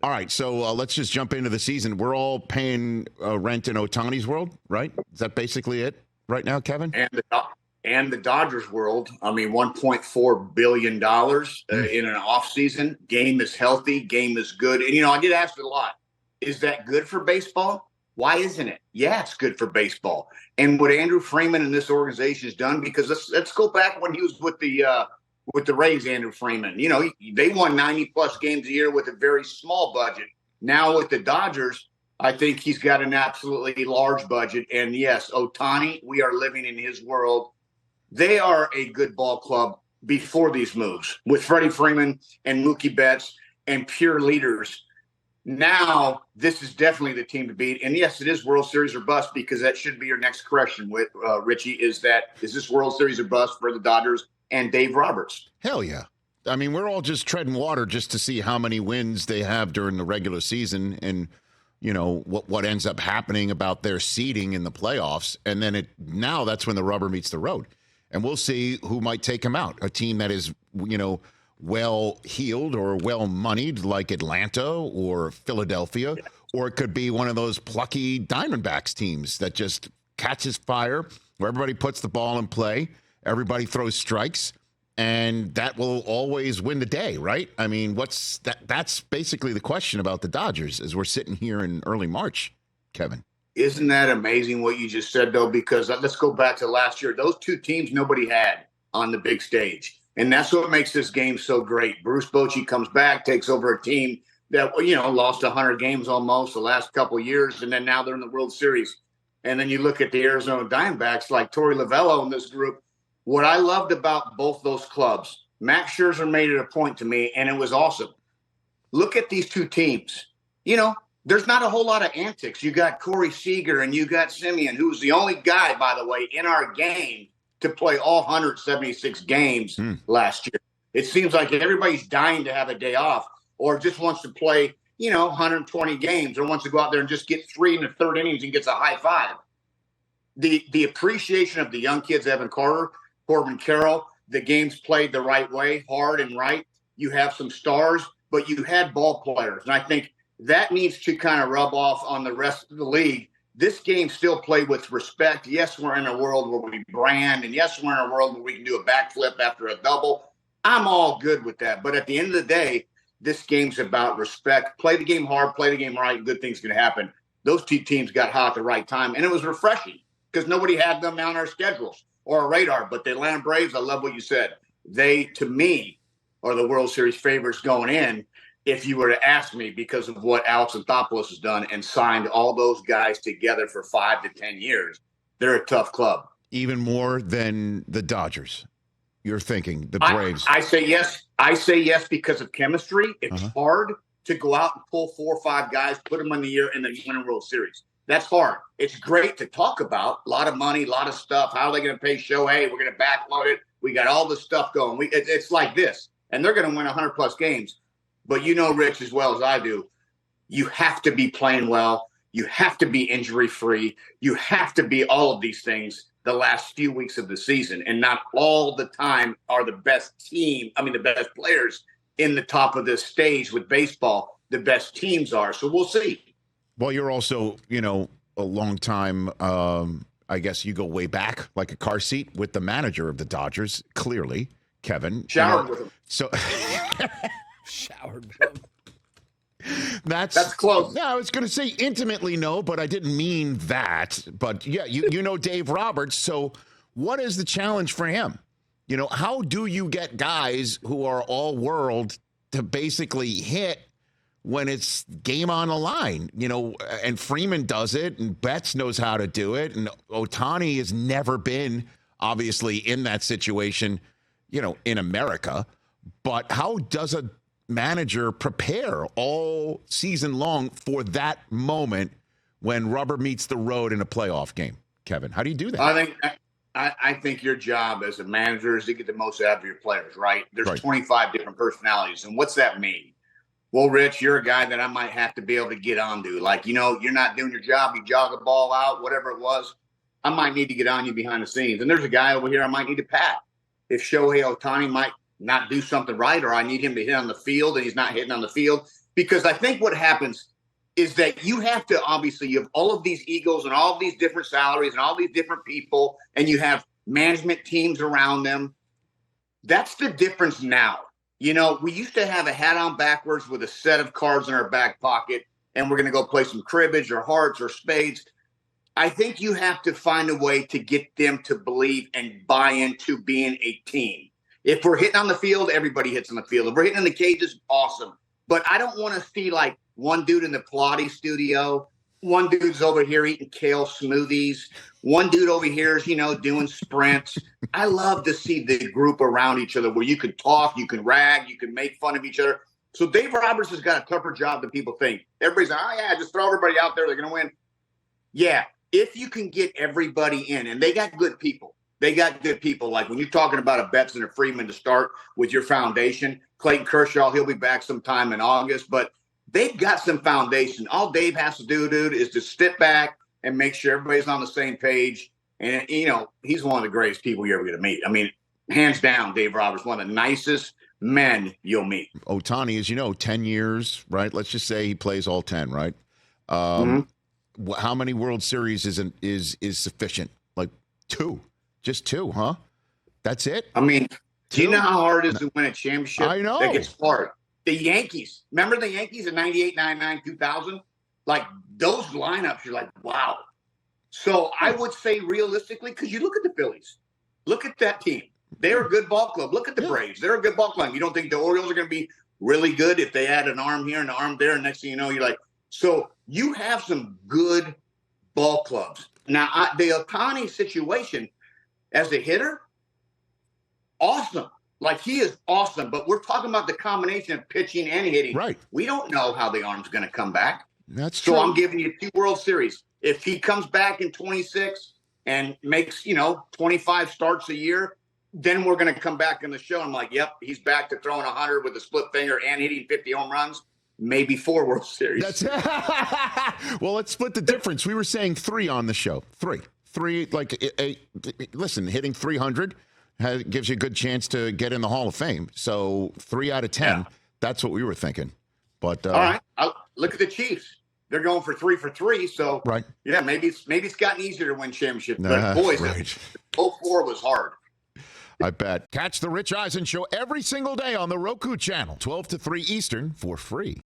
All right, so let's just jump into the season. We're all paying rent in Ohtani's world, right? Is that basically it right now, Kevin? And the Dodgers world. I mean, $1.4 billion in an offseason. Game is healthy. Game is good. And, I get asked a lot, is that good for baseball? Why isn't it? Yeah, it's good for baseball. And what Andrew Freeman and this organization has done, because let's go back when he was with the Rays, Andrew Freeman. They won 90-plus games a year with a very small budget. Now with the Dodgers, I think he's got an absolutely large budget. And, yes, Ohtani, we are living in his world. They are a good ball club before these moves with Freddie Freeman and Mookie Betts and pure leaders. Now, this is definitely the team to beat. And, yes, it is World Series or bust, because that should be your next question, with Richie, is this World Series or bust for the Dodgers and Dave Roberts? Hell yeah. I mean, we're all just treading water just to see how many wins they have during the regular season and, what ends up happening about their seeding in the playoffs. And then now that's when the rubber meets the road. And we'll see who might take them out. A team that is, well-heeled or well-moneyed like Atlanta or Philadelphia, or it could be one of those plucky Diamondbacks teams that just catches fire, where everybody puts the ball in play, everybody throws strikes, and that will always win the day, right? I mean, that's basically the question about the Dodgers as we're sitting here in early March, Kevin. Isn't that amazing what you just said, though? Because let's go back to last year. Those two teams nobody had on the big stage. And that's what makes this game so great. Bruce Bochy comes back, takes over a team that, lost 100 games almost the last couple of years, and then now they're in the World Series. And then you look at the Arizona Diamondbacks, like Torey Lovullo in this group. What I loved about both those clubs, Max Scherzer made it a point to me, and it was awesome. Look at these two teams. There's not a whole lot of antics. You got Corey Seager and you got Simeon, who was the only guy, by the way, in our game to play all 176 games last year. It seems like everybody's dying to have a day off or just wants to play, 120 games or wants to go out there and just get 3 in the third innings and gets a high five. The appreciation of the young kids, Evan Carter, Corbin Carroll, the game's played the right way, hard and right. You have some stars, but you had ball players. And I think that needs to kind of rub off on the rest of the league. This game still played with respect. Yes, we're in a world where we brand, and yes, we're in a world where we can do a backflip after a double. I'm all good with that. But at the end of the day, this game's about respect. Play the game hard, play the game right, and good things can happen. Those two teams got hot at the right time, and it was refreshing because nobody had them on our schedules or our radar. But the Atlanta Braves, I love what you said. They, to me, are the World Series favorites going in. If you were to ask me, because of what Alex Anthopoulos has done and signed all those guys together for 5 to 10 years, they're a tough club. Even more than the Dodgers, you're thinking, the Braves. I say yes. I say yes because of chemistry. It's hard to go out and pull 4 or 5 guys, put them in the year, and then win a World Series. That's hard. It's great to talk about. A lot of money, a lot of stuff. How are they going to pay Shohei? We're going to backload it. We got all this stuff going. It's like this. And they're going to win 100-plus games. But Rich, as well as I do, you have to be playing well. You have to be injury-free. You have to be all of these things the last few weeks of the season. And not all the time are the best the best players in the top of this stage with baseball. The best teams are. So we'll see. Well, you're also, a long time, I guess you go way back, like a car seat with the manager of the Dodgers, clearly, Kevin. Showered with him. So... Showered. That's close. No, I was going to say intimately no, but I didn't mean that. But yeah, you know Dave Roberts. So what is the challenge for him? How do you get guys who are all world to basically hit when it's game on the line? And Freeman does it, and Betts knows how to do it, and Ohtani has never been obviously in that situation, in America. But how does a manager prepare all season long for that moment when rubber meets the road in a playoff game? Kevin, how do you do that? I think your job as a manager is to get the most out of your players, right? There's Right. 25 different personalities. And what's that mean? Well, Rich, you're a guy that I might have to be able to get onto. Like, you're not doing your job. You jog the ball out, whatever it was. I might need to get on you behind the scenes. And there's a guy over here I might need to pat. If Shohei Ohtani might not do something right, or I need him to hit on the field and he's not hitting on the field, because I think what happens is that you have to, obviously, you have all of these egos and all of these different salaries and all these different people, and you have management teams around them. That's the difference now. You know, we used to have a hat on backwards with a set of cards in our back pocket, and we're going to go play some cribbage or hearts or spades. I think you have to find a way to get them to believe and buy into being a team. If we're hitting on the field, everybody hits on the field. If we're hitting in the cages, awesome. But I don't want to see like one dude in the Pilates studio, one dude's over here eating kale smoothies, one dude over here is, you know, doing sprints. I love to see the group around each other where you can talk, you can rag, you can make fun of each other. So Dave Roberts has got a tougher job than people think. Everybody's like, oh, yeah, just throw everybody out there. They're going to win. Yeah, if you can get everybody in, and they got good people. They got good people. Like when you're talking about a Betts and a Freeman to start with your foundation, Clayton Kershaw, he'll be back sometime in August, but they've got some foundation. All Dave has to do, dude, is to sit back and make sure everybody's on the same page. And, you know, he's one of the greatest people you're ever going to meet. I mean, hands down, Dave Roberts, one of the nicest men you'll meet. Ohtani, as you know, 10 years, right? Let's just say he plays all 10, right? How many World Series is sufficient? Like 2. Just 2, huh? That's it? I mean, do you know how hard it is to win a championship? I know. That gets hard. The Yankees. Remember the Yankees in 98, 99, 2000? Like, those lineups, you're like, wow. So I would say realistically, because you look at the Phillies. Look at that team. They're a good ball club. Look at the Braves. They're a good ball club. You don't think the Orioles are going to be really good if they add an arm here and an arm there, and next thing you know, you're like, so you have some good ball clubs. Now, the Ohtani situation as a hitter, awesome. Like, he is awesome, but we're talking about the combination of pitching and hitting. Right. We don't know how the arm's going to come back. That's true. So I'm giving you 2 World Series. If he comes back in 26 and makes, 25 starts a year, then we're going to come back in the show. I'm like, yep, he's back to throwing 100 with a split finger and hitting 50 home runs. Maybe 4 World Series. Well, let's split the difference. We were saying 3 on the show. 3. Listen, hitting 300 gives you a good chance to get in the Hall of Fame. So 3 out of 10, that's what we were thinking. But all right, look at the Chiefs. They're going for 3 for 3. So right, yeah, maybe it's gotten easier to win championships. But boys, right. 04 was hard. I bet. Catch the Rich Eisen Show every single day on the Roku channel, 12 to 3 Eastern, for free.